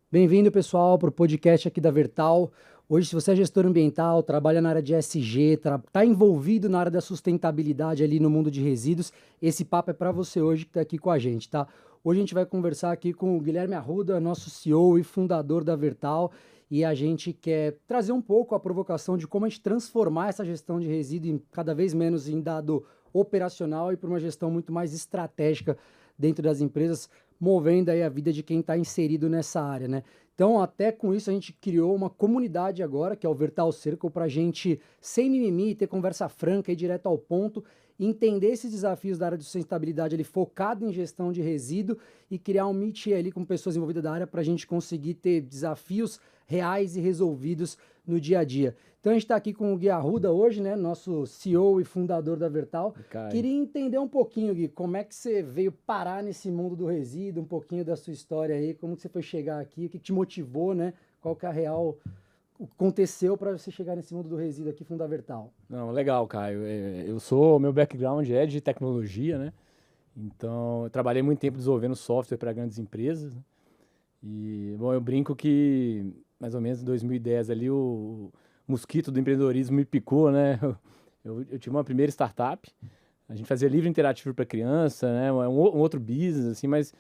Bem-vindo, pessoal, para o podcast aqui da Vertal. Hoje, se você é gestor ambiental, trabalha na área de ESG, está envolvido na área da sustentabilidade ali no mundo de resíduos, esse papo é para você hoje que está aqui com a gente, tá? Hoje a gente vai conversar aqui com o Guilherme Arruda, nosso CEO e fundador da Vertal, e a gente quer trazer um pouco a provocação de como a gente transformar essa gestão de resíduo cada vez menos em dado operacional e para uma gestão muito mais estratégica dentro das empresas, movendo aí a vida de quem está inserido nessa área, né? Então, até com isso, a gente criou uma comunidade agora, que é o Vertal Circle, para a gente, sem mimimi, ter conversa franca e direto ao ponto, entender esses desafios da área de sustentabilidade ali, focado em gestão de resíduo e criar um meet ali com pessoas envolvidas da área para a gente conseguir ter desafios reais e resolvidos no dia a dia. Então, a gente está aqui com o Gui Arruda hoje, né? Nosso CEO e fundador da Vertal. Caio. Queria entender um pouquinho, Gui, como é que você veio parar nesse mundo do resíduo, um pouquinho da sua história aí, como que você foi chegar aqui, o que te motivou, né? Qual que é a real, o que aconteceu para você chegar nesse mundo do resíduo aqui, Fundavertal? Não, legal, Caio. Meu background é de tecnologia, né? Então, eu trabalhei muito tempo desenvolvendo software para grandes empresas, né? E, bom, eu brinco que mais ou menos em 2010 ali o mosquito do empreendedorismo me picou, né? Eu tive uma primeira startup, a gente fazia livro interativo para criança, né? Um outro business, assim, mas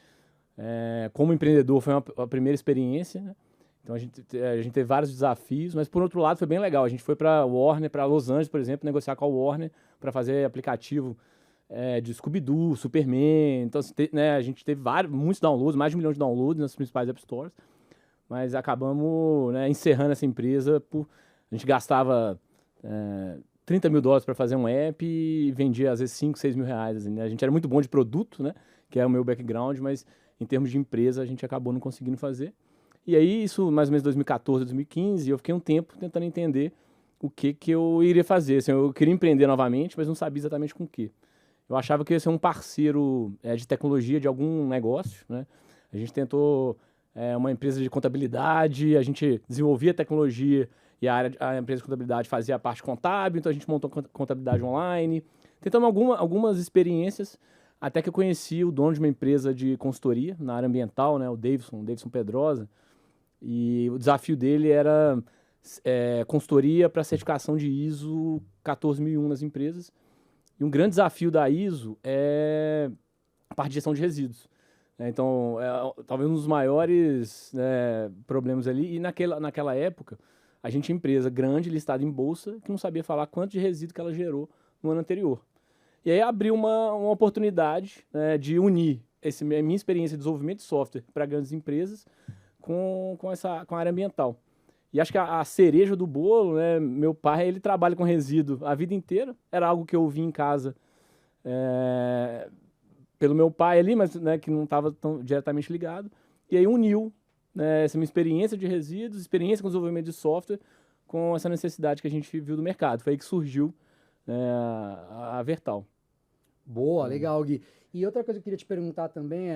como empreendedor foi a primeira experiência, né? Então a gente teve vários desafios, mas por outro lado foi bem legal. A gente foi para Warner, para Los Angeles, por exemplo, negociar com a Warner para fazer aplicativo de Scooby-Doo, Superman. Então assim, né, a gente teve muitos downloads, mais de 1 milhão de downloads nas principais app stores, mas acabamos, né, encerrando essa empresa a gente gastava US$ 30 mil para fazer um app e vendia às vezes 5, 6 mil reais. Assim, né? A gente era muito bom de produto, né, que é o meu background, mas em termos de empresa a gente acabou não conseguindo fazer. E aí, isso mais ou menos 2014, 2015, eu fiquei um tempo tentando entender o que eu iria fazer. Assim, eu queria empreender novamente, mas não sabia exatamente com o quê. Eu achava que ia ser um parceiro de tecnologia de algum negócio, né? A gente tentou uma empresa de contabilidade, a gente desenvolvia tecnologia e a empresa de contabilidade fazia a parte contábil, então a gente montou contabilidade online. Tentamos algumas experiências, até que eu conheci o dono de uma empresa de consultoria na área ambiental, né? O Davidson Pedrosa. E o desafio dele era consultoria para certificação de ISO 14001 nas empresas. E um grande desafio da ISO é a parte de gestão de resíduos. Então, talvez um dos maiores, né, problemas ali. E naquela época, a gente tinha empresa grande, listada em bolsa, que não sabia falar quanto de resíduo que ela gerou no ano anterior. E aí abriu uma oportunidade, né, de unir a minha experiência de desenvolvimento de software para grandes empresas com a área ambiental. E acho que a cereja do bolo, né? Meu pai, ele trabalha com resíduo a vida inteira. Era algo que eu vi em casa é, pelo meu pai ali, mas né, que não estava tão diretamente ligado. E aí uniu, né, essa minha experiência de resíduos, experiência com desenvolvimento de software, com essa necessidade que a gente viu do mercado. Foi aí que surgiu a Vertal. Boa, Então, legal, Gui. E outra coisa que eu queria te perguntar também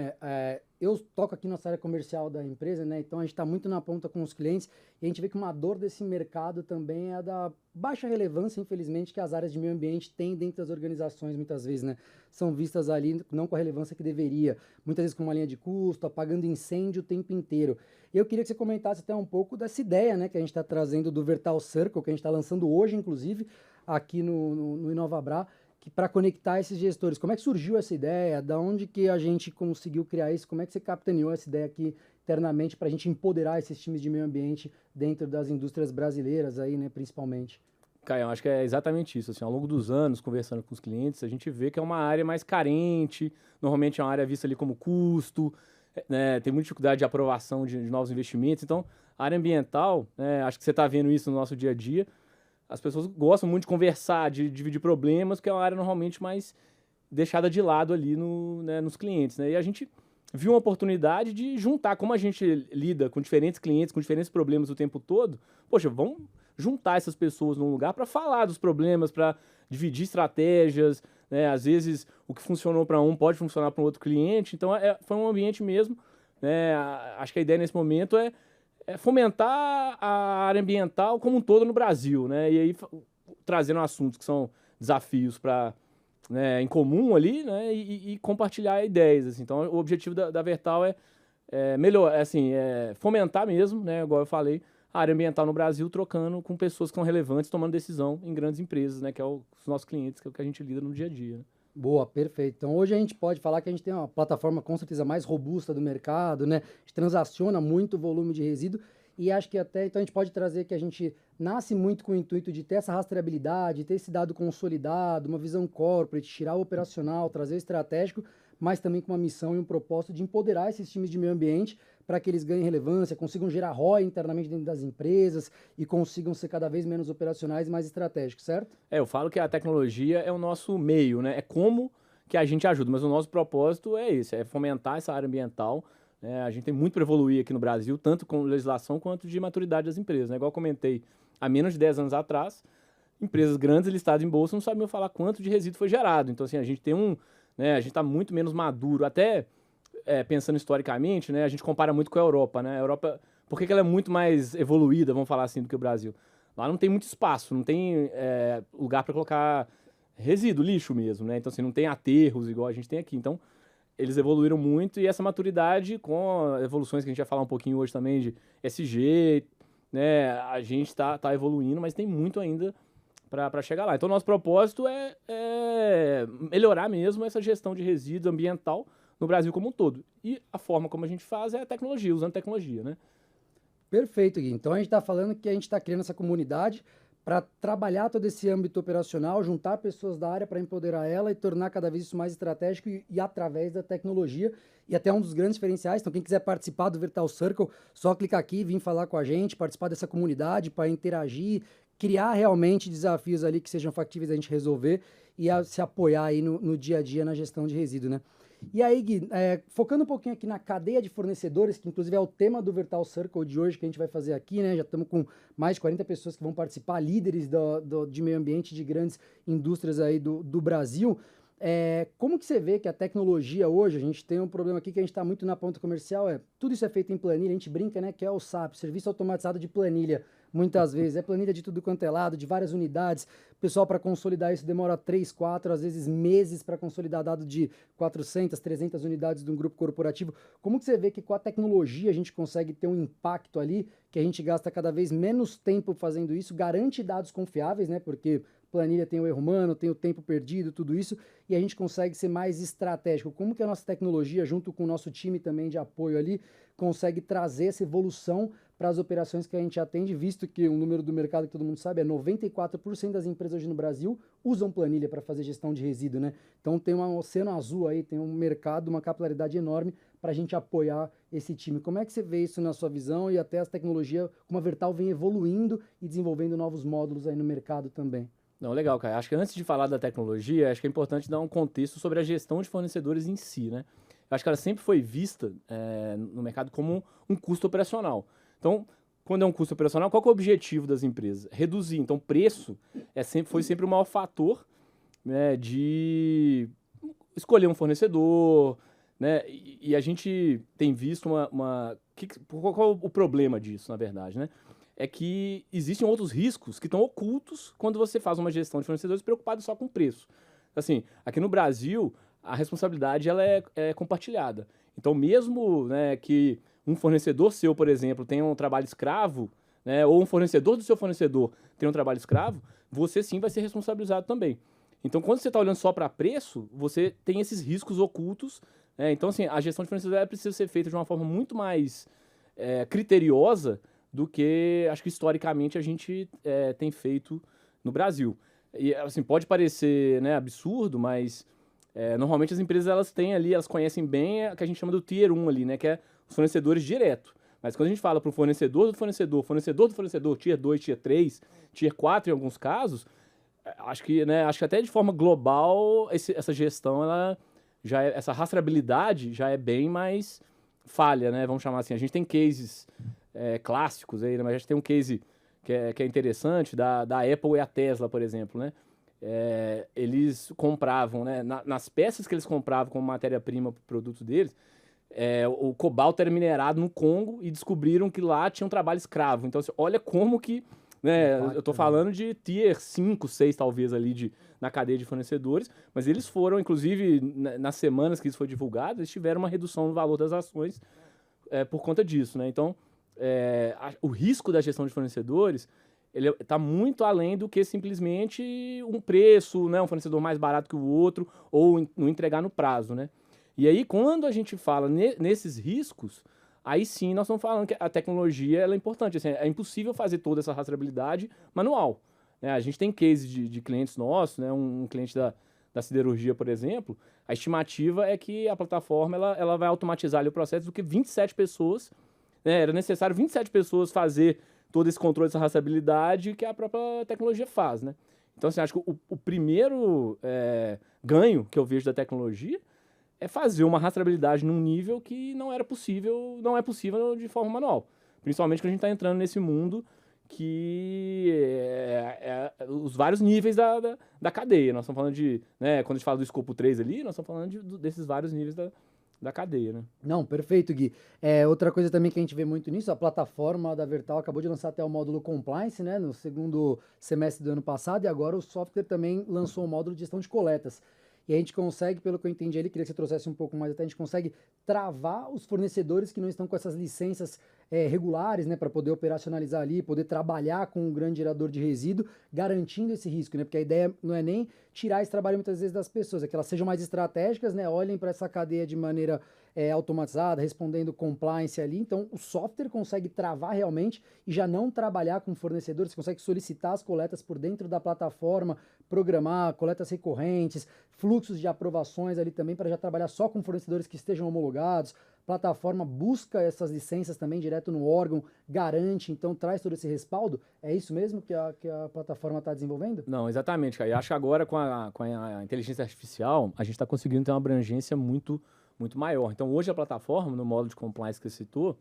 eu toco aqui nossa área comercial da empresa, né? Então a gente está muito na ponta com os clientes e a gente vê que uma dor desse mercado também é a da baixa relevância, infelizmente, que as áreas de meio ambiente têm dentro das organizações, muitas vezes, né? São vistas ali não com a relevância que deveria, muitas vezes com uma linha de custo, apagando incêndio o tempo inteiro. E eu queria que você comentasse até um pouco dessa ideia, né, que a gente está trazendo do Vertal Circle, que a gente está lançando hoje, inclusive, aqui no Inovabra, que para conectar esses gestores. Como é que surgiu essa ideia? Da onde que a gente conseguiu criar isso? Como é que você capitaneou essa ideia aqui internamente para a gente empoderar esses times de meio ambiente dentro das indústrias brasileiras aí, né, principalmente? Caio, acho que é exatamente isso. Assim, ao longo dos anos, conversando com os clientes, a gente vê que é uma área mais carente, normalmente é uma área vista ali como custo, né, tem muita dificuldade de aprovação de novos investimentos. Então, a área ambiental, né, acho que você está vendo isso no nosso dia a dia, as pessoas gostam muito de conversar, de dividir problemas, que é uma área normalmente mais deixada de lado ali né, nos clientes. Né? E a gente viu uma oportunidade de juntar, como a gente lida com diferentes clientes, com diferentes problemas o tempo todo, poxa, vamos juntar essas pessoas num lugar para falar dos problemas, para dividir estratégias, né? Às vezes o que funcionou para um pode funcionar para um outro cliente, então foi um ambiente mesmo, né? Acho que a ideia nesse momento é fomentar a área ambiental como um todo no Brasil, né? E aí trazendo assuntos que são desafios para, né, em comum ali, né? E compartilhar ideias. Assim. Então, o objetivo da Vertal melhor, assim, fomentar mesmo, né, igual eu falei, a área ambiental no Brasil, trocando com pessoas que são relevantes, tomando decisão em grandes empresas, né, que é os nossos clientes, que é o que a gente lida no dia a dia, né? Boa, perfeito. Então hoje a gente pode falar que a gente tem uma plataforma com certeza mais robusta do mercado, né? A gente transaciona muito volume de resíduo e acho que até então a gente pode trazer que a gente nasce muito com o intuito de ter essa rastreabilidade, ter esse dado consolidado, uma visão corporate, tirar o operacional, trazer o estratégico, mas também com uma missão e um propósito de empoderar esses times de meio ambiente para que eles ganhem relevância, consigam gerar ROI internamente dentro das empresas e consigam ser cada vez menos operacionais e mais estratégicos, certo? Eu falo que a tecnologia é o nosso meio, né? É como que a gente ajuda, mas o nosso propósito é esse, é fomentar essa área ambiental, né? A gente tem muito para evoluir aqui no Brasil, tanto com legislação quanto de maturidade das empresas, né? Igual eu comentei, há menos de 10 anos atrás, empresas grandes listadas em bolsa não sabiam falar quanto de resíduo foi gerado. Então, assim, a gente tem né, a gente está muito menos maduro, até pensando historicamente, né? A gente compara muito com a Europa, né? A Europa, por que ela é muito mais evoluída, vamos falar assim, do que o Brasil? Lá não tem muito espaço, não tem lugar para colocar resíduo, lixo mesmo, né? Então, assim, não tem aterros igual a gente tem aqui. Então, eles evoluíram muito e essa maturidade, com evoluções que a gente vai falar um pouquinho hoje também de SG, né? A gente está evoluindo, mas tem muito ainda para chegar lá. Então, nosso propósito é melhorar mesmo essa gestão de resíduo ambiental no Brasil como um todo. E a forma como a gente faz é a tecnologia, usando tecnologia, né? Perfeito, Gui. Então a gente está falando que a gente está criando essa comunidade para trabalhar todo esse âmbito operacional, juntar pessoas da área para empoderar ela e tornar cada vez isso mais estratégico e através da tecnologia. E até um dos grandes diferenciais. Então, quem quiser participar do Virtual Circle, só clicar aqui, vir falar com a gente, participar dessa comunidade para interagir, criar realmente desafios ali que sejam factíveis a gente resolver e se apoiar aí no dia a dia na gestão de resíduo, né? E aí, Gui, focando um pouquinho aqui na cadeia de fornecedores, que inclusive é o tema do Virtual Circle de hoje que a gente vai fazer aqui, né? Já estamos com mais de 40 pessoas que vão participar, líderes de meio ambiente de grandes indústrias aí do Brasil. Como que você vê que a tecnologia hoje, a gente tem um problema aqui que a gente está muito na ponta comercial, tudo isso é feito em planilha, a gente brinca, né, que é o SAP, Serviço Automatizado de Planilha, muitas vezes, é planilha de tudo quanto é lado, de várias unidades, o pessoal para consolidar isso demora 3, 4, às vezes meses para consolidar dado de 400, 300 unidades de um grupo corporativo. Como que você vê que com a tecnologia a gente consegue ter um impacto ali, que a gente gasta cada vez menos tempo fazendo isso, garante dados confiáveis, né, porque planilha tem o erro humano, tem o tempo perdido, tudo isso, e a gente consegue ser mais estratégico. Como que a nossa tecnologia, junto com o nosso time também de apoio ali, consegue trazer essa evolução para as operações que a gente atende, visto que o número do mercado que todo mundo sabe é 94% das empresas hoje no Brasil usam planilha para fazer gestão de resíduo, né? Então tem um oceano azul aí, tem um mercado, uma capilaridade enorme para a gente apoiar esse time. Como é que você vê isso na sua visão e até as tecnologias, como a Vertal vem evoluindo e desenvolvendo novos módulos aí no mercado também? Não, legal, cara. Acho que antes de falar da tecnologia, acho que é importante dar um contexto sobre a gestão de fornecedores em si, né? Eu acho que ela sempre foi vista no mercado como um custo operacional. Então, quando é um custo operacional, qual que é o objetivo das empresas? Reduzir. Então, preço foi sempre o maior fator, né, de escolher um fornecedor, né? E a gente tem visto qual é o problema disso, na verdade, né? É que existem outros riscos que estão ocultos quando você faz uma gestão de fornecedores preocupado só com preço. Assim, aqui no Brasil, a responsabilidade ela é compartilhada. Então, mesmo, né, que um fornecedor seu, por exemplo, tenha um trabalho escravo, né, ou um fornecedor do seu fornecedor tenha um trabalho escravo, você sim vai ser responsabilizado também. Então, quando você está olhando só para preço, você tem esses riscos ocultos. Então, assim, a gestão de fornecedores precisa ser feita de uma forma muito mais criteriosa do que, acho que historicamente, a gente tem feito no Brasil. E, assim, pode parecer, né, absurdo, mas normalmente as empresas, elas têm ali, elas conhecem bem o que a gente chama do Tier 1 ali, né, que é os fornecedores direto. Mas quando a gente fala para o fornecedor do fornecedor, fornecedor do fornecedor, Tier 2, Tier 3, Tier 4 em alguns casos, acho que até de forma global, essa gestão, essa rastreabilidade já é bem mais falha, né, vamos chamar assim. A gente tem cases clássicos aí, né? Mas a gente tem um case que é interessante da Apple e a Tesla, por exemplo, né? Eles compravam, né? Nas peças que eles compravam como matéria-prima para o produto deles, o cobalto era minerado no Congo e descobriram que lá tinha um trabalho escravo. Então, assim, olha como que, né? Eu tô falando de tier 5, 6 talvez ali na cadeia de fornecedores, mas eles foram, inclusive, nas semanas que isso foi divulgado, eles tiveram uma redução no valor das ações por conta disso, né? Então, o risco da gestão de fornecedores, ele está muito além do que simplesmente um preço, né? Um fornecedor mais barato que o outro, ou não entregar no prazo, né? E aí, quando a gente fala nesses riscos, aí sim nós estamos falando que a tecnologia ela é importante. Assim, é impossível fazer toda essa rastreabilidade manual, né? A gente tem cases de clientes nossos, né? Um cliente da siderurgia, por exemplo, a estimativa é que a plataforma ela vai automatizar ali o processo do que 27 pessoas, né? Era necessário 27 pessoas fazer todo esse controle dessa rastreabilidade que a própria tecnologia faz, né? Então, assim, acho que o primeiro ganho que eu vejo da tecnologia é fazer uma rastreabilidade num nível que não é possível de forma manual. Principalmente quando a gente está entrando nesse mundo que os vários níveis da cadeia. Nós estamos falando de, né, quando a gente fala do escopo 3 ali, nós estamos falando desses vários níveis da cadeia, né? Não, perfeito, Gui. Outra coisa também que a gente vê muito nisso, a plataforma da Vertal acabou de lançar até o módulo Compliance, né, no segundo semestre do ano passado, e agora o software também lançou o módulo de gestão de coletas. E a gente consegue, pelo que eu entendi ali, queria que você trouxesse um pouco mais até, a gente consegue travar os fornecedores que não estão com essas licenças regulares, né, para poder operacionalizar ali, poder trabalhar com um grande gerador de resíduo, garantindo esse risco, né, porque a ideia não é nem tirar esse trabalho muitas vezes das pessoas, é que elas sejam mais estratégicas, né, olhem para essa cadeia de maneira automatizada, respondendo compliance ali. Então, o software consegue travar realmente e já não trabalhar com fornecedores, você consegue solicitar as coletas por dentro da plataforma, programar coletas recorrentes, fluxos de aprovações ali também para já trabalhar só com fornecedores que estejam homologados. Plataforma busca essas licenças também direto no órgão, garante, então traz todo esse respaldo. É isso mesmo que a plataforma está desenvolvendo? Não, exatamente, cara. E acho que agora com a inteligência artificial, a gente está conseguindo ter uma abrangência muito maior. Então, hoje a plataforma, no módulo de compliance que você citou,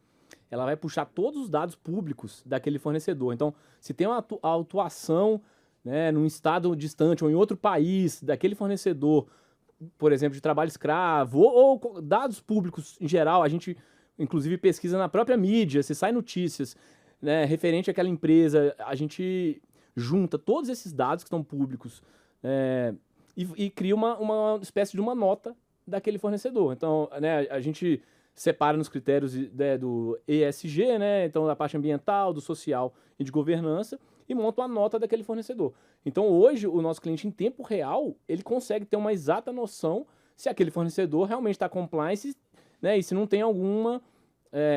ela vai puxar todos os dados públicos daquele fornecedor. Então, se tem uma atuação, né, num estado distante ou em outro país daquele fornecedor, por exemplo, de trabalho escravo, ou dados públicos em geral, a gente inclusive pesquisa na própria mídia, se sai notícias, né, referente àquela empresa, a gente junta todos esses dados que estão públicos e cria uma espécie de uma nota daquele fornecedor. Então, né, a gente separa nos critérios do ESG, né, então da parte ambiental, do social e de governança, e monta uma nota daquele fornecedor. Então, hoje, o nosso cliente, em tempo real, ele consegue ter uma exata noção se aquele fornecedor realmente está compliance, né, e se não tem alguma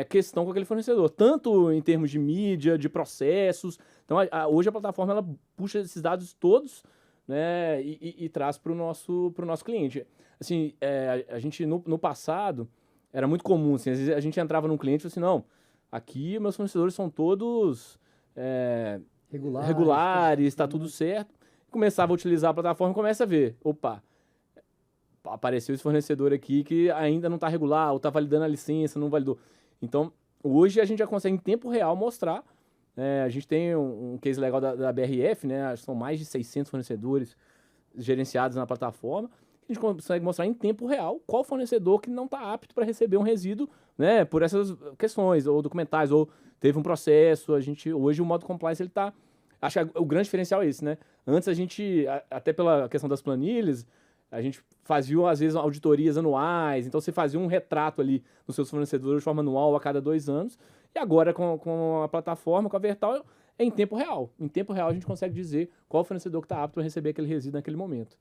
questão com aquele fornecedor, tanto em termos de mídia, de processos. Então, hoje a plataforma ela puxa esses dados todos, né, e traz para o nosso cliente. Assim, a gente, no passado, era muito comum, assim, às vezes a gente entrava num cliente e falava assim, não, aqui meus fornecedores são todos regulares, está tudo certo. Começava a utilizar a plataforma e começa a ver, opa, apareceu esse fornecedor aqui que ainda não está regular, ou está validando a licença, não validou. Então, hoje a gente já consegue em tempo real mostrar. A gente tem um case legal da BRF, né? São mais de 600 fornecedores gerenciados na plataforma. A gente consegue mostrar em tempo real qual fornecedor que não está apto para receber um resíduo, né? Por essas questões, ou documentais, ou teve um processo. Hoje o modo compliance ele está. Acho que o grande diferencial é esse, né? Antes a gente, até pela questão das planilhas, a gente fazia, às vezes, auditorias anuais, então você fazia um retrato ali dos seus fornecedores de forma anual a cada 2 anos, e agora com a plataforma, com a Vertal, é em tempo real. Em tempo real a gente consegue dizer qual fornecedor que está apto para receber aquele resíduo naquele momento.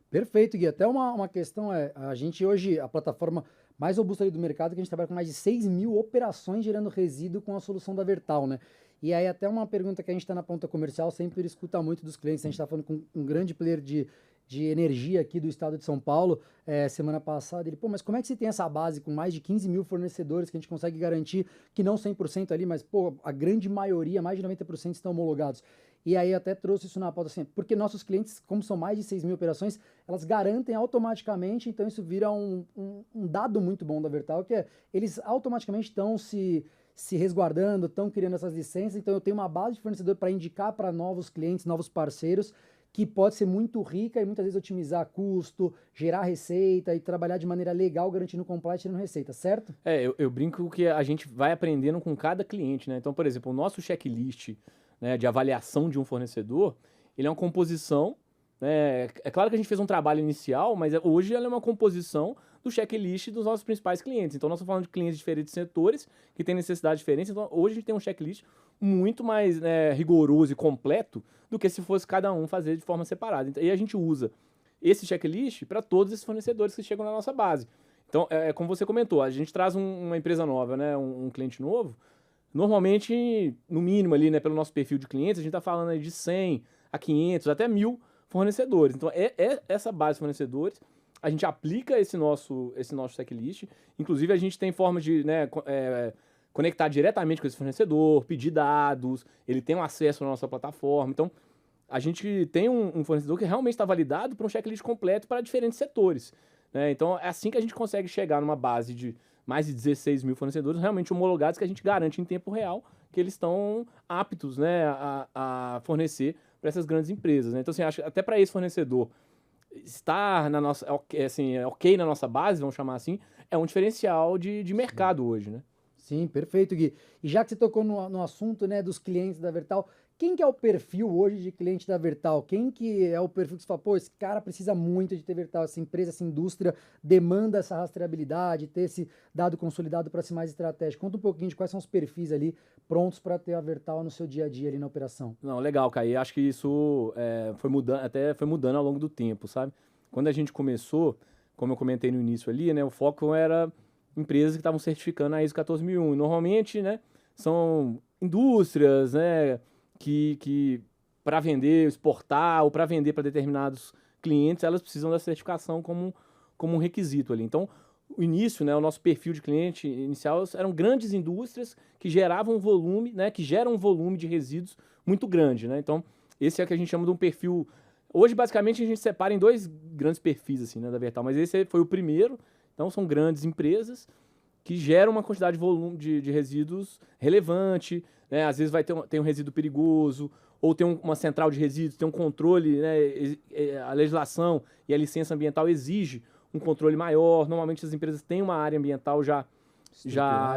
Perfeito, Gui. Até uma questão a gente hoje, a plataforma mais robusta ali do mercado, que a gente trabalha com mais de 6 mil operações gerando resíduo com a solução da Vertal, né? E aí até uma pergunta que a gente está na ponta comercial, sempre escuta muito dos clientes, a gente está falando com um grande player de energia aqui do estado de São Paulo, semana passada, ele, mas como é que você tem essa base com mais de 15 mil fornecedores que a gente consegue garantir que não 100% ali, mas, a grande maioria, mais de 90% estão homologados? E aí até trouxe isso na pauta assim, porque nossos clientes, como são mais de 6 mil operações, elas garantem automaticamente, então isso vira um dado muito bom da Vertal, que eles automaticamente estão se resguardando, estão criando essas licenças, então eu tenho uma base de fornecedor para indicar para novos clientes, novos parceiros, que pode ser muito rica e muitas vezes otimizar custo, gerar receita e trabalhar de maneira legal, garantindo compliance e tirando receita, certo? Eu brinco que a gente vai aprendendo com cada cliente, né? Então, por exemplo, o nosso checklist, né, de avaliação de um fornecedor, ele é uma composição, né? É claro que a gente fez um trabalho inicial, mas hoje ela é uma composição do checklist dos nossos principais clientes. Então, nós estamos falando de clientes de diferentes setores, que têm necessidades diferentes. Então, hoje a gente tem um checklist muito mais, né, rigoroso e completo do que se fosse cada um fazer de forma separada. Então, e a gente usa esse checklist para todos esses fornecedores que chegam na nossa base. Então, como você comentou, a gente traz uma empresa nova, né, um cliente novo. Normalmente, no mínimo ali, né, pelo nosso perfil de clientes, a gente está falando aí de 100 a 500, até 1.000 fornecedores. Então, essa base de fornecedores, a gente aplica esse nosso checklist. Inclusive, a gente tem forma de, né, conectar diretamente com esse fornecedor, pedir dados, ele tem um acesso na nossa plataforma. Então, a gente tem um fornecedor que realmente está validado para um checklist completo para diferentes setores, né? Então, é assim que a gente consegue chegar numa base de mais de 16 mil fornecedores realmente homologados, que a gente garante em tempo real que eles estão aptos, né, a fornecer para essas grandes empresas, né? Então, assim, acho que até para esse fornecedor estar na nossa, assim, ok na nossa base, vamos chamar assim, é um diferencial de mercado hoje, né? Sim, perfeito, Gui. E já que você tocou no assunto, né, dos clientes da Vertal, quem que é o perfil hoje de cliente da Vertal? Quem que é o perfil que você fala, pô, esse cara precisa muito de ter Vertal, essa empresa, essa indústria demanda essa rastreabilidade, ter esse dado consolidado para ser mais estratégico. Conta um pouquinho de quais são os perfis ali prontos para ter a Vertal no seu dia a dia ali na operação. Não, legal, Caí. Acho que isso foi mudando, até foi mudando ao longo do tempo, sabe? Quando a gente começou, como eu comentei no início ali, né, o foco era empresas que estavam certificando a ISO 14001. E normalmente, né, são indústrias, né, que para vender, exportar ou para vender para determinados clientes, elas precisam da certificação como um requisito ali. Então, o início, né, o nosso perfil de cliente inicial eram grandes indústrias que geravam volume, né, que geram um volume de resíduos muito grande, né? Então, esse é o que a gente chama de um perfil. Hoje, basicamente, a gente separa em dois grandes perfis assim, né, da Vertal, mas esse foi o primeiro. Então, são grandes empresas que geram uma quantidade de volume de resíduos relevante, né? Às vezes tem um resíduo perigoso, ou tem uma central de resíduos, tem um controle, né? A legislação e a licença ambiental exige um controle maior. Normalmente as empresas têm uma área ambiental já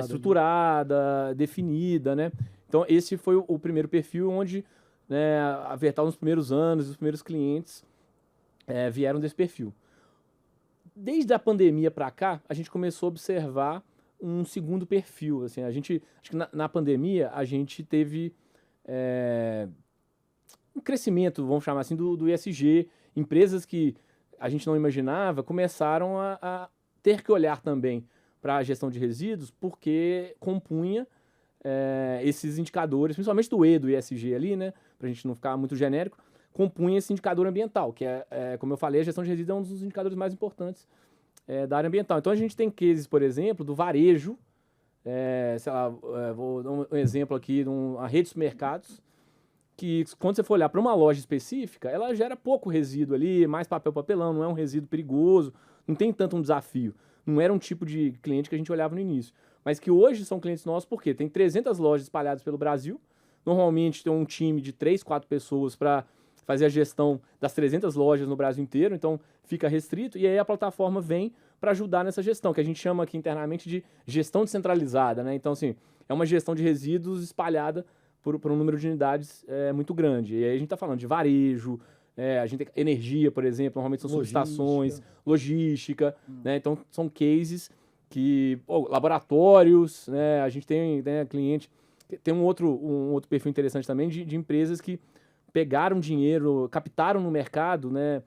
estruturada, definida, né? Então esse foi o primeiro perfil onde, né, a Vertal nos primeiros anos, os primeiros clientes vieram desse perfil. Desde a pandemia para cá, a gente começou a observar um segundo perfil. Assim, acho que na pandemia a gente teve um crescimento, vamos chamar assim, do ESG. Empresas que a gente não imaginava começaram a ter que olhar também para a gestão de resíduos, porque compunha esses indicadores, principalmente do E, do ESG ali, né, para a gente não ficar muito genérico, compunha esse indicador ambiental, que como eu falei, a gestão de resíduos é um dos indicadores mais importantes da área ambiental. Então a gente tem cases, por exemplo, do varejo, sei lá, vou dar um exemplo aqui, uma rede de supermercados, que quando você for olhar para uma loja específica, ela gera pouco resíduo ali, mais papelão, não é um resíduo perigoso, não tem tanto um desafio. Não era um tipo de cliente que a gente olhava no início. Mas que hoje são clientes nossos porque tem 300 lojas espalhadas pelo Brasil, normalmente tem um time de 3, 4 pessoas para fazer a gestão das 300 lojas no Brasil inteiro, então fica restrito, e aí a plataforma vem para ajudar nessa gestão, que a gente chama aqui internamente de gestão descentralizada, né? Então, assim, é uma gestão de resíduos espalhada por um número de unidades muito grande. E aí a gente está falando de varejo, a gente tem energia, por exemplo, normalmente são subestações, logística, né? Então são cases que, laboratórios, né? A gente tem, né, cliente, tem um outro perfil interessante também de empresas que pegaram dinheiro, captaram no mercado, né,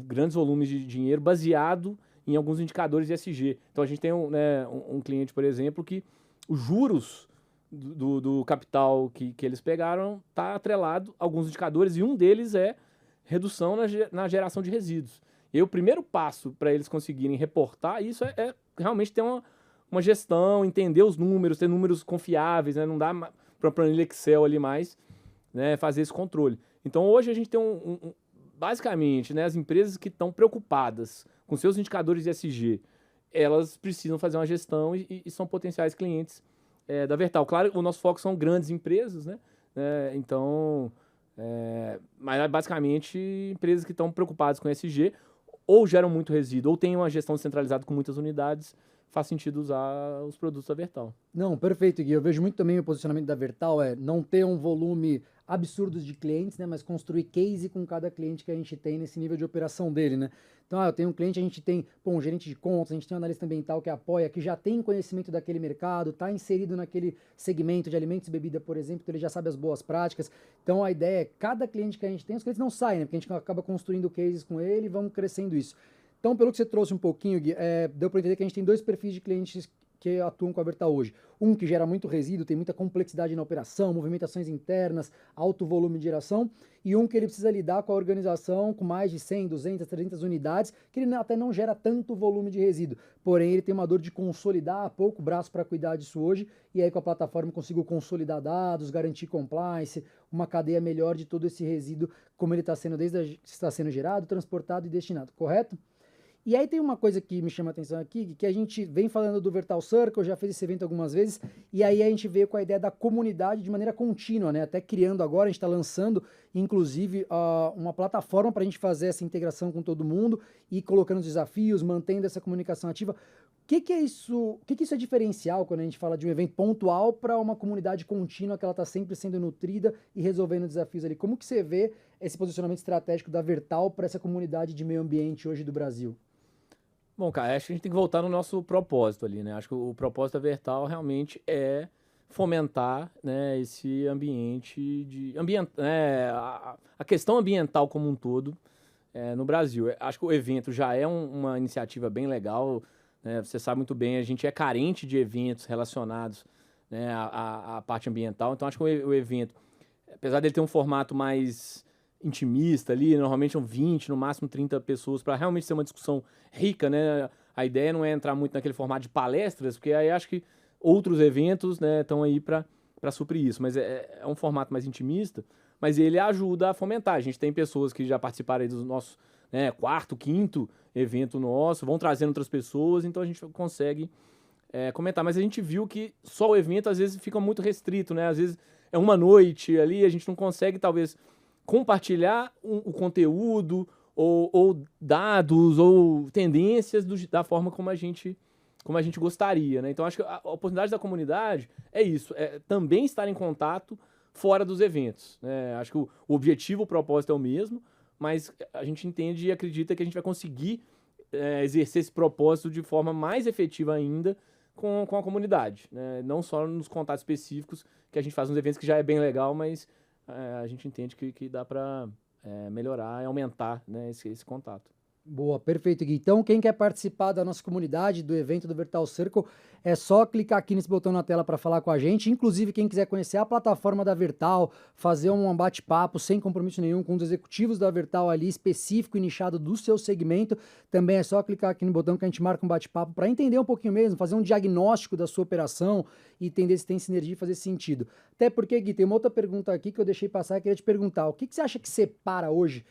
grandes volumes de dinheiro baseado em alguns indicadores ESG. Então a gente tem um cliente, por exemplo, que os juros do capital que eles pegaram está atrelado a alguns indicadores, e um deles é redução na geração de resíduos. E aí, o primeiro passo para eles conseguirem reportar isso é realmente ter uma gestão, entender os números, ter números confiáveis, né? Não dá para planilha Excel ali mais, né, fazer esse controle. Então hoje a gente tem basicamente, né, as empresas que estão preocupadas com seus indicadores de ESG, elas precisam fazer uma gestão e são potenciais clientes da Vertal. Claro, o nosso foco são grandes empresas, né? Então, mas basicamente empresas que estão preocupadas com ESG ou geram muito resíduo ou têm uma gestão centralizada com muitas unidades, faz sentido usar os produtos da Vertal. Não, perfeito, Gui. Eu vejo muito também o posicionamento da Vertal não ter um volume absurdos de clientes, né? Mas construir case com cada cliente que a gente tem nesse nível de operação dele, né? Então, eu tenho um cliente, a gente tem um gerente de contas, a gente tem um analista ambiental que apoia, que já tem conhecimento daquele mercado, está inserido naquele segmento de alimentos e bebida, por exemplo, então ele já sabe as boas práticas. Então, a ideia é, cada cliente que a gente tem, os clientes não saem, né? Porque a gente acaba construindo cases com ele e vamos crescendo isso. Então, pelo que você trouxe um pouquinho, Gui, deu para entender que a gente tem dois perfis de clientes que atuam com a Vertal hoje. Um que gera muito resíduo, tem muita complexidade na operação, movimentações internas, alto volume de geração, e um que ele precisa lidar com a organização com mais de 100, 200, 300 unidades, que ele até não gera tanto volume de resíduo, porém ele tem uma dor de consolidar, pouco braço para cuidar disso hoje, e aí com a plataforma consigo consolidar dados, garantir compliance, uma cadeia melhor de todo esse resíduo, como ele está sendo está sendo gerado, transportado e destinado, correto? E aí tem uma coisa que me chama a atenção aqui, que a gente vem falando do Vertal Circle, já fez esse evento algumas vezes, e aí a gente veio com a ideia da comunidade de maneira contínua, né? Até criando agora, a gente está lançando, inclusive, uma plataforma para a gente fazer essa integração com todo mundo e colocando desafios, mantendo essa comunicação ativa. O que é isso? O que isso é diferencial quando a gente fala de um evento pontual para uma comunidade contínua que ela está sempre sendo nutrida e resolvendo desafios ali? Como que você vê esse posicionamento estratégico da Vertal para essa comunidade de meio ambiente hoje do Brasil? Bom, cara, acho que a gente tem que voltar no nosso propósito ali, né? Acho que o propósito da Vertal realmente é fomentar, né, esse ambiente a questão ambiental como um todo no Brasil. Acho que o evento já é uma iniciativa bem legal, né? Você sabe muito bem, a gente é carente de eventos relacionados, né, à parte ambiental. Então, acho que o evento, apesar dele ter um formato mais intimista ali, normalmente são 20, no máximo 30 pessoas, para realmente ser uma discussão rica, né? A ideia não é entrar muito naquele formato de palestras, porque aí acho que outros eventos, né, estão aí para suprir isso, mas é um formato mais intimista, mas ele ajuda a fomentar. A gente tem pessoas que já participaram aí dos nossos, né, quarto, quinto evento nosso, vão trazendo outras pessoas, então a gente consegue comentar, mas a gente viu que só o evento às vezes fica muito restrito, né? Às vezes é uma noite ali, a gente não consegue talvez compartilhar o conteúdo ou dados ou tendências da forma como a gente gostaria, né? Então, acho que a oportunidade da comunidade é isso, é também estar em contato fora dos eventos, né? Acho que o objetivo, o propósito é o mesmo, mas a gente entende e acredita que a gente vai conseguir exercer esse propósito de forma mais efetiva ainda com a comunidade, né? Não só nos contatos específicos, que a gente faz nos eventos, que já é bem legal, mas a gente entende que dá para melhorar e aumentar, né, esse contato. Boa, perfeito, Gui. Então, quem quer participar da nossa comunidade, do evento do Vertal Circle, é só clicar aqui nesse botão na tela para falar com a gente. Inclusive, quem quiser conhecer a plataforma da Vertal, fazer um bate-papo sem compromisso nenhum com os executivos da Vertal ali, específico e nichado do seu segmento, também é só clicar aqui no botão que a gente marca um bate-papo para entender um pouquinho mesmo, fazer um diagnóstico da sua operação e entender se tem sinergia e fazer sentido. Até porque, Gui, tem uma outra pergunta aqui que eu deixei passar e queria te perguntar. O que você acha que separa hoje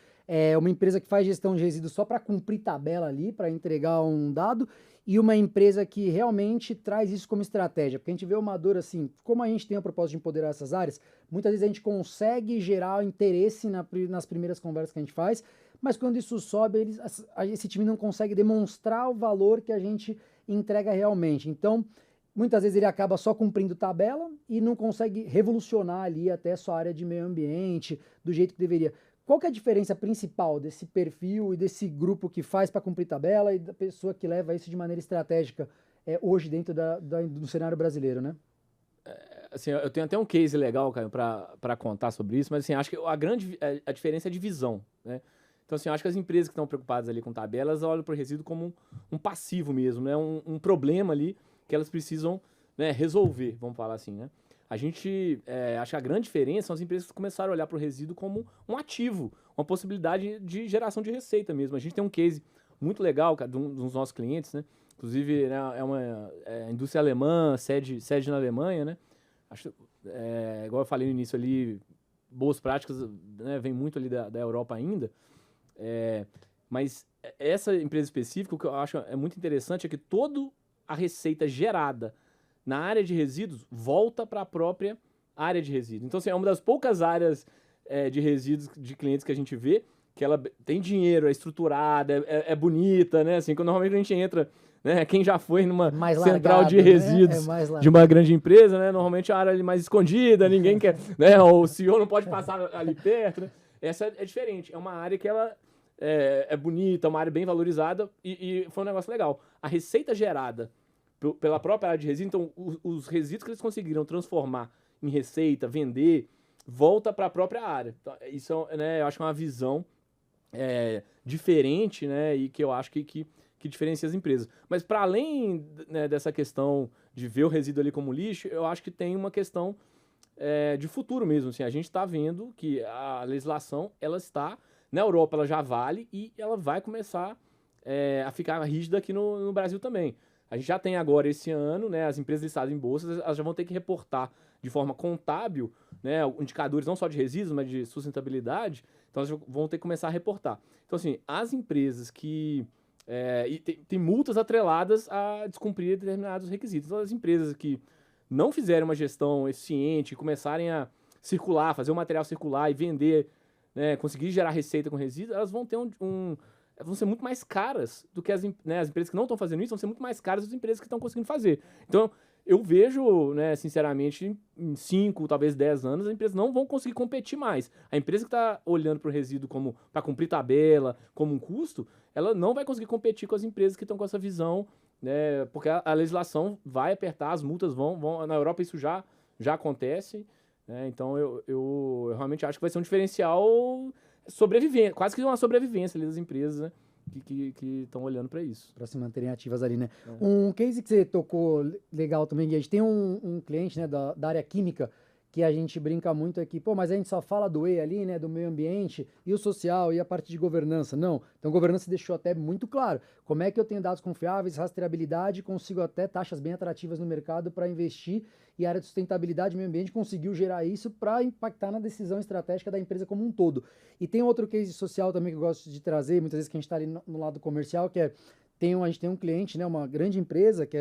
uma empresa que faz gestão de resíduos só para cumprir tabela ali, para entregar um dado, e uma empresa que realmente traz isso como estratégia? Porque a gente vê uma dor assim, como a gente tem a propósito de empoderar essas áreas, muitas vezes a gente consegue gerar interesse nas primeiras conversas que a gente faz, mas quando isso sobe, esse time não consegue demonstrar o valor que a gente entrega realmente. Então, muitas vezes ele acaba só cumprindo tabela e não consegue revolucionar ali até a sua área de meio ambiente do jeito que deveria. Qual que é a diferença principal desse perfil e desse grupo que faz para cumprir tabela e da pessoa que leva isso de maneira estratégica hoje dentro do cenário brasileiro, né? Assim, eu tenho até um case legal, Caio, para contar sobre isso, mas assim, acho que a diferença é de visão, né? Então, assim, eu acho que as empresas que estão preocupadas ali com tabelas olham para o resíduo como um passivo mesmo, né? Um problema ali que elas precisam, né, resolver, vamos falar assim, né? A gente acha que a grande diferença são as empresas que começaram a olhar para o resíduo como um ativo, uma possibilidade de geração de receita mesmo. A gente tem um case muito legal, cara, dos nossos clientes, né? Inclusive, né, é uma indústria alemã, sede na Alemanha, né? Acho, igual eu falei no início ali, boas práticas, né, vem muito ali da Europa ainda. Mas essa empresa específica, o que eu acho muito interessante é que toda a receita gerada na área de resíduos volta para a própria área de resíduos. Então, assim, é uma das poucas áreas de resíduos de clientes que a gente vê, que ela tem dinheiro, é estruturada, é bonita, né? Assim, quando normalmente a gente entra né? Quem já foi numa Mais central largado, de né? resíduos Mais de uma grande empresa, né? Normalmente a área ali mais escondida, ninguém quer, né? O CEO não pode passar ali perto, né? Essa é diferente. É uma área que ela é bonita, é uma área bem valorizada e foi um negócio legal. A receita gerada pela própria área de resíduos, então os resíduos que eles conseguiram transformar em receita, vender, volta para a própria área. Então, isso, né, eu acho que é uma visão diferente, né, e que eu acho que diferencia as empresas. Mas para além, né, dessa questão de ver o resíduo ali como lixo, eu acho que tem uma questão de futuro mesmo. Assim, a gente está vendo que a legislação, ela está, na Europa ela já vale e ela vai começar a ficar rígida aqui no Brasil também. A gente já tem agora esse ano, né, as empresas listadas em bolsas, elas já vão ter que reportar de forma contábil, né, indicadores não só de resíduos, mas de sustentabilidade, então elas vão ter que começar a reportar. Então, assim, as empresas que... e tem multas atreladas a descumprir determinados requisitos. Então, as empresas que não fizerem uma gestão eficiente, começarem a circular, fazer o material circular e vender, né, conseguir gerar receita com resíduos, elas vão ter vão ser muito mais caras do que as empresas que não estão fazendo isso, vão ser muito mais caras do que as empresas que estão conseguindo fazer. Então, eu vejo, né, sinceramente, em 5, talvez 10 anos, as empresas não vão conseguir competir mais. A empresa que está olhando para o resíduo como para cumprir tabela, como um custo, ela não vai conseguir competir com as empresas que estão com essa visão, né, porque a legislação vai apertar, as multas vão. Na Europa isso já acontece, né, então eu realmente acho que vai ser um diferencial sobrevivente, quase que uma sobrevivência ali das empresas, né, que estão olhando para isso. Para se manterem ativas ali, né? Um case que você tocou legal também, Gui, a gente tem um cliente, né, da área química, que a gente brinca muito aqui, pô, mas a gente só fala do E ali, né, do meio ambiente, e o social, e a parte de governança. Não, então governança deixou até muito claro. Como é que eu tenho dados confiáveis, rastreabilidade, consigo até taxas bem atrativas no mercado para investir, e a área de sustentabilidade e meio ambiente conseguiu gerar isso para impactar na decisão estratégica da empresa como um todo. E tem outro case social também que eu gosto de trazer, muitas vezes que a gente está ali no lado comercial, que é, a gente tem um cliente, né, uma grande empresa, que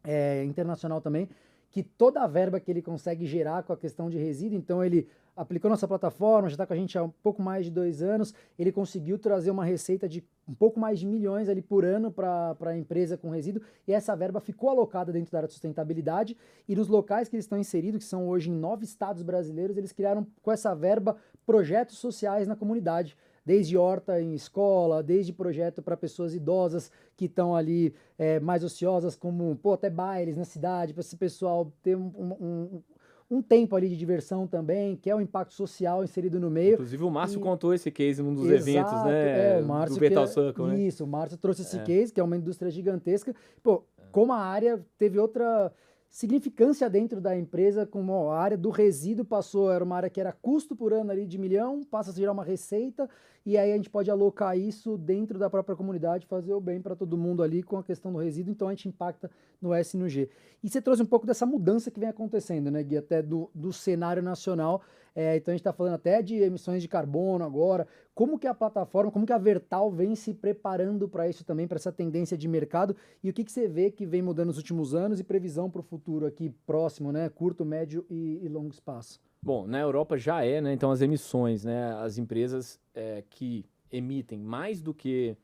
é internacional também, que toda a verba que ele consegue gerar com a questão de resíduo, então ele aplicou nossa plataforma, já está com a gente há um pouco mais de 2 anos, ele conseguiu trazer uma receita de um pouco mais de milhões ali por ano para a empresa com resíduo, e essa verba ficou alocada dentro da área de sustentabilidade, e nos locais que eles estão inseridos, que são hoje em 9 estados brasileiros, eles criaram com essa verba projetos sociais na comunidade, desde horta em escola, desde projeto para pessoas idosas que estão ali mais ociosas, como até bailes na cidade, para esse pessoal ter um tempo ali de diversão também, que é o impacto social inserido no meio. Inclusive o Márcio contou esse case num dos eventos, né, o Márcio, do Betal Circle, né? Isso, o Márcio trouxe esse case, que é uma indústria gigantesca. Pô, como a área teve outra significância dentro da empresa, como a área do resíduo era uma área que era custo por ano ali de 1 milhão, passa a gerar uma receita, e aí a gente pode alocar isso dentro da própria comunidade, fazer o bem para todo mundo ali com a questão do resíduo, então a gente impacta no S e no G. E você trouxe um pouco dessa mudança que vem acontecendo, né, Gui, até do cenário nacional, então a gente está falando até de emissões de carbono agora, como que a plataforma, como que a Vertal vem se preparando para isso também, para essa tendência de mercado, e o que você vê que vem mudando nos últimos anos e previsão para o futuro aqui próximo, né, curto, médio e longo espaço? Bom, na Europa já né, então as emissões, né, as empresas que emitem mais do que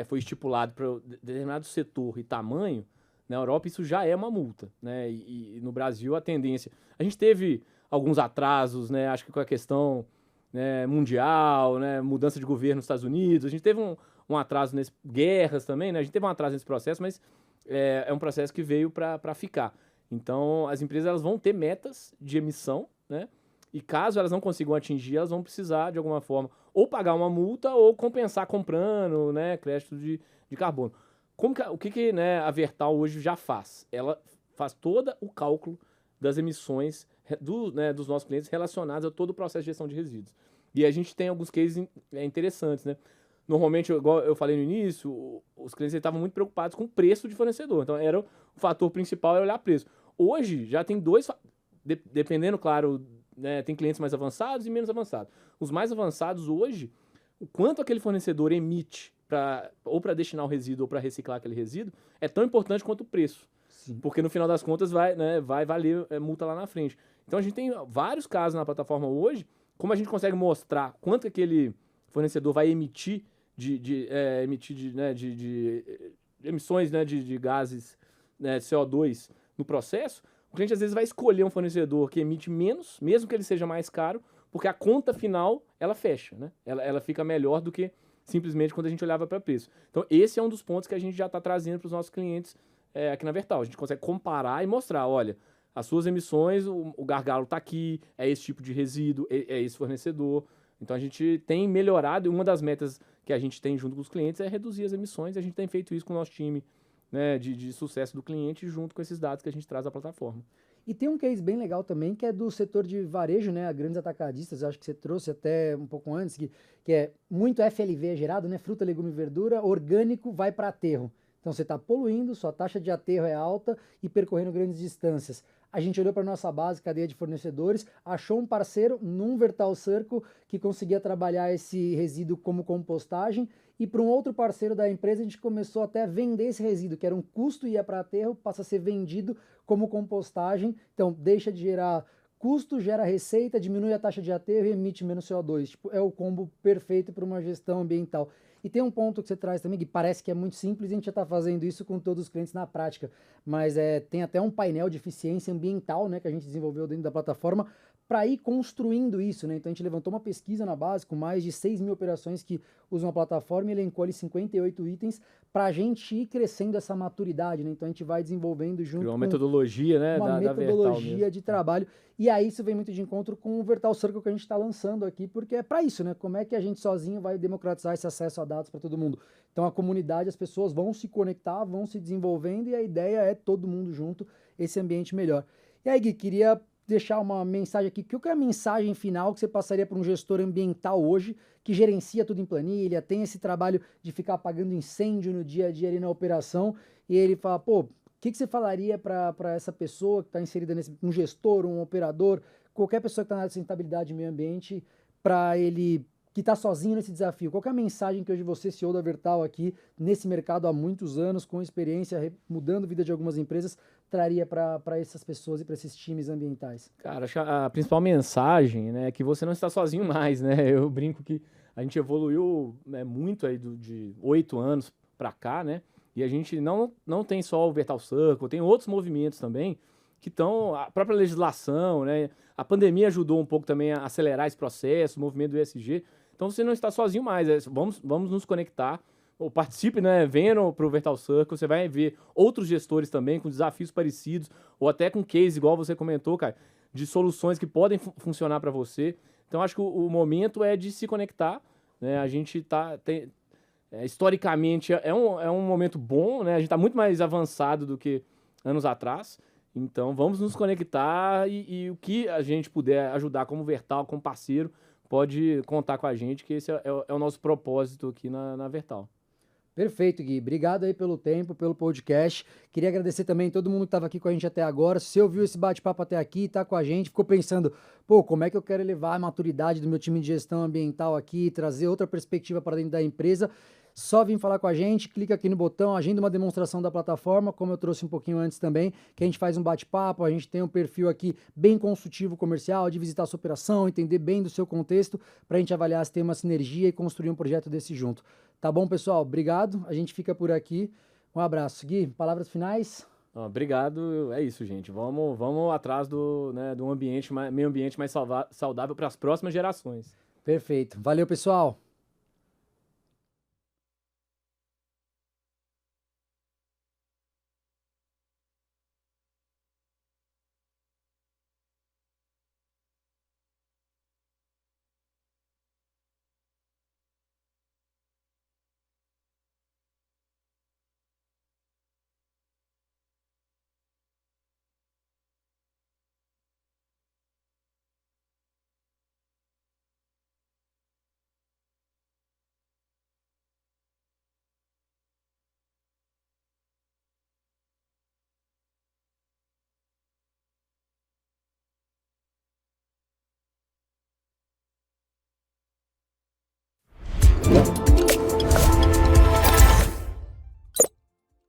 foi estipulado para determinado setor e tamanho, na Europa isso já é uma multa, né, e no Brasil a tendência... A gente teve alguns atrasos, né, acho que com a questão, né, mundial, né, mudança de governo nos Estados Unidos, a gente teve um atraso guerras também, né, a gente teve um atraso nesse processo, mas é um processo que veio para ficar. Então, as empresas elas vão ter metas de emissão, né, e caso elas não consigam atingir, elas vão precisar, de alguma forma, ou pagar uma multa ou compensar comprando, né, crédito de carbono. O que né, a Vertal hoje já faz? Ela faz todo o cálculo das emissões dos nossos clientes relacionados a todo o processo de gestão de resíduos. E a gente tem alguns cases interessantes, né? Normalmente, igual eu falei no início, os clientes estavam muito preocupados com o preço de fornecedor. Então, era o fator principal, era olhar preço. Hoje, já tem dependendo, claro, né, tem clientes mais avançados e menos avançados. Os mais avançados hoje, o quanto aquele fornecedor emite ou para destinar o resíduo ou para reciclar aquele resíduo, é tão importante quanto o preço. Sim. Porque no final das contas vai valer multa lá na frente. Então a gente tem vários casos na plataforma hoje, como a gente consegue mostrar quanto aquele fornecedor vai emitir de emissões, né, de gases, né, CO2 no processo, o cliente às vezes vai escolher um fornecedor que emite menos, mesmo que ele seja mais caro, porque a conta final, ela fecha, né? Ela fica melhor do que simplesmente quando a gente olhava para preço. Então, esse é um dos pontos que a gente já está trazendo para os nossos clientes aqui na Vertal. A gente consegue comparar e mostrar, olha, as suas emissões, o gargalo está aqui, é esse tipo de resíduo, é esse fornecedor. Então, a gente tem melhorado, e uma das metas que a gente tem junto com os clientes é reduzir as emissões, e a gente tem feito isso com o nosso time, né, de sucesso do cliente, junto com esses dados que a gente traz da plataforma. E tem um case bem legal também, que é do setor de varejo, né? Grandes atacadistas, acho que você trouxe até um pouco antes, que é muito FLV gerado, né? Fruta, legume e verdura, orgânico vai para aterro. Então você está poluindo, sua taxa de aterro é alta e percorrendo grandes distâncias. A gente olhou para a nossa base, cadeia de fornecedores, achou um parceiro num Vertal Circle que conseguia trabalhar esse resíduo como compostagem, e para um outro parceiro da empresa a gente começou até a vender esse resíduo, que era um custo e ia para aterro, passa a ser vendido como compostagem. Então deixa de gerar custo, gera receita, diminui a taxa de aterro e emite menos CO2. Tipo, é o combo perfeito para uma gestão ambiental. E tem um ponto que você traz também, que parece que é muito simples, e a gente já está fazendo isso com todos os clientes na prática, mas tem até um painel de eficiência ambiental, né, que a gente desenvolveu dentro da plataforma, para ir construindo isso, né? Então a gente levantou uma pesquisa na base com mais de 6 mil operações que usam a plataforma e elencou ali 58 itens para a gente ir crescendo essa maturidade, né? Então a gente vai desenvolvendo junto Criou uma com metodologia, né, uma da Vertal metodologia mesmo. de trabalho. E aí isso vem muito de encontro com o Vertal Circle que a gente está lançando aqui, porque é para isso, né? Como é que a gente sozinho vai democratizar esse acesso a dados para todo mundo? Então a comunidade, as pessoas vão se conectar, vão se desenvolvendo, e a ideia é todo mundo junto, esse ambiente melhor. E aí, Gui, queria deixar uma mensagem aqui. Qual que é a mensagem final que você passaria para um gestor ambiental hoje que gerencia tudo em planilha, tem esse trabalho de ficar apagando incêndio no dia a dia ali na operação, e ele fala, pô, o que você falaria para essa pessoa que está inserida nesse, um gestor, um operador, qualquer pessoa que está na área de sustentabilidade e meio ambiente, para ele que está sozinho nesse desafio? Qual que é a mensagem que hoje você, CEO da Vertal aqui, nesse mercado há muitos anos, com experiência, mudando a vida de algumas empresas, traria para essas pessoas e para esses times ambientais? Cara, acho que a principal mensagem, né, é que você não está sozinho mais, né? Eu brinco que a gente evoluiu, né, muito aí de 8 anos para cá, né? E a gente não tem só o Vertal Circle, tem outros movimentos também que estão, a própria legislação, né? A pandemia ajudou um pouco também a acelerar esse processo, o movimento do ESG. Então você não está sozinho mais, vamos nos conectar. Ou participe, né? Venha para o Vertal Circle, você vai ver outros gestores também com desafios parecidos, ou até com case, igual você comentou, cara, de soluções que podem funcionar para você. Então, acho que o momento é de se conectar, né? A gente historicamente, é um momento bom, né? A gente está muito mais avançado do que anos atrás. Então, vamos nos conectar e o que a gente puder ajudar como Vertal, como parceiro, pode contar com a gente, que esse é o nosso propósito aqui na Vertal. Perfeito, Gui. Obrigado aí pelo tempo, pelo podcast. Queria agradecer também todo mundo que estava aqui com a gente até agora. Se você ouviu esse bate-papo até aqui, está com a gente, ficou pensando, pô, como é que eu quero elevar a maturidade do meu time de gestão ambiental aqui, trazer outra perspectiva para dentro da empresa, só vir falar com a gente, clica aqui no botão, agenda uma demonstração da plataforma, como eu trouxe um pouquinho antes também, que a gente faz um bate-papo, a gente tem um perfil aqui bem consultivo comercial, de visitar a sua operação, entender bem do seu contexto, para a gente avaliar se tem uma sinergia e construir um projeto desse junto. Tá bom, pessoal? Obrigado, a gente fica por aqui. Um abraço. Gui, palavras finais? Obrigado, é isso, gente. Vamos atrás do meio ambiente mais saudável para as próximas gerações. Perfeito. Valeu, pessoal.